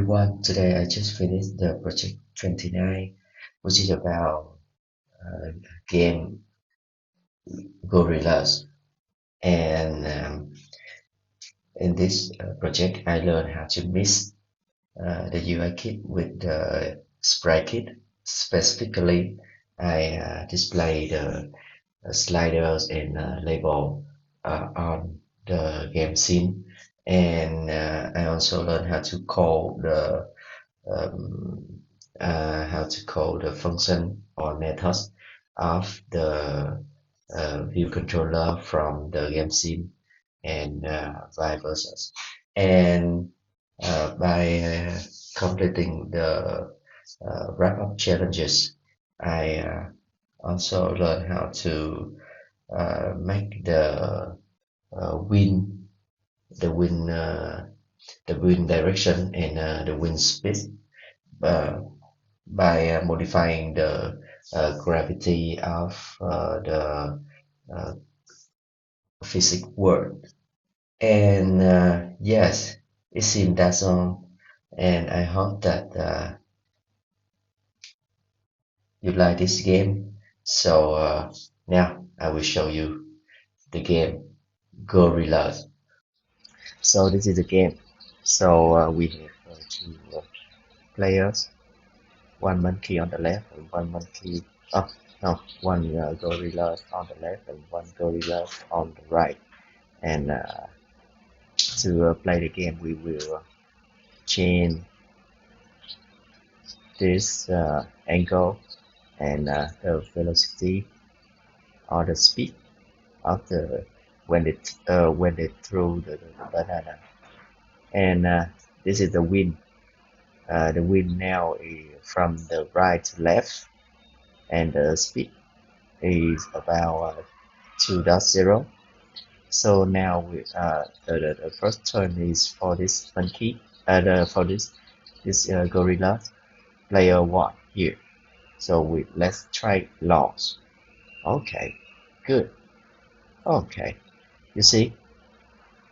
everyone, today I just finished the project 29, which is about game gorillas. And in this project, I learned how to mix the UIKit with the SpriteKit. Specifically, I display the sliders and label on the game scene, and I also learned um, how to call the function or methods of the view controller from the game scene and vice versa. And by completing the wrap-up challenges, I also learned how to make wind, the wind, the wind direction and the wind speed uh, by modifying the gravity of the uh, physics world. And yes, it seems that's all. And I hope that you like this game. So now I will show you the game Gorillas. So this is the game. So we have two players, one monkey on the left and one monkey. Oh no, one gorilla on the left and one gorilla on the right. And to play the game, we will change this angle and the velocity or the speed of the when they throw the banana. And this is the wind. The wind now is from the right to left, and the speed is about 2.0. So now the first turn is for this monkey, for this gorilla player one here. So let's try loss. Okay, good. Okay, you see,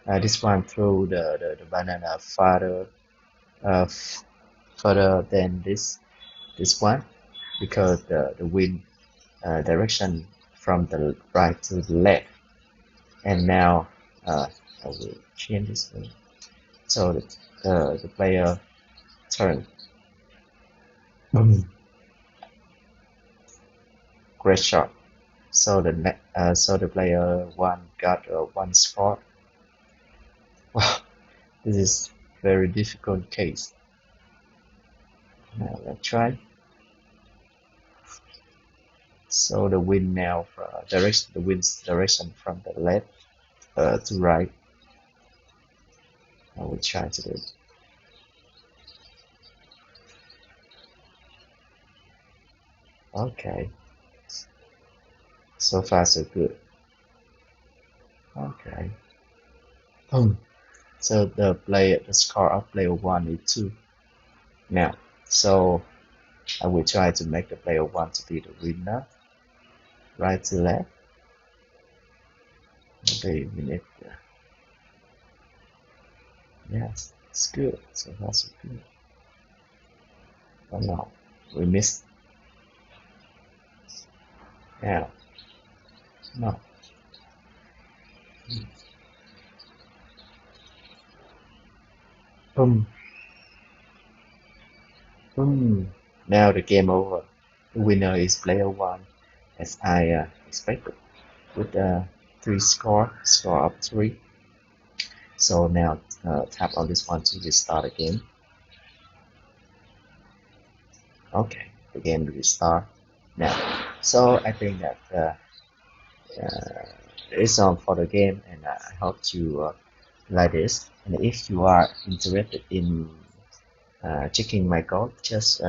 this one throw the banana further than this one, because the wind direction from the right to the left. And now I will change this one. So the player turn. Great shot. So the player one got one score. Wow, this is very difficult case. Now let's try. So the wind now the wind's direction from the left to right. I will try to do it. Okay. So far so good. Okay. So the score of player one is 2. Now, so I will try to make the player one to be the winner. Right to left. Okay, minute. Yes, it's good. So that's good. Oh no, we missed. Yeah. No. Boom. Boom. Now the game over. The winner is player one, as I expected, with a 3 score of 3. So now tap on this one to restart the game. Okay, the game will restart now. So I think that it's all for the game, and I hope you like this. And if you are interested in checking my code, just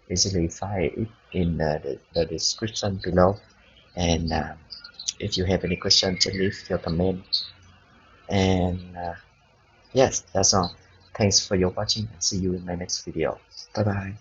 easily find it in the description below. And if you have any questions, just leave your comment. And yes, that's all. Thanks for your watching, and see you in my next video. Bye bye.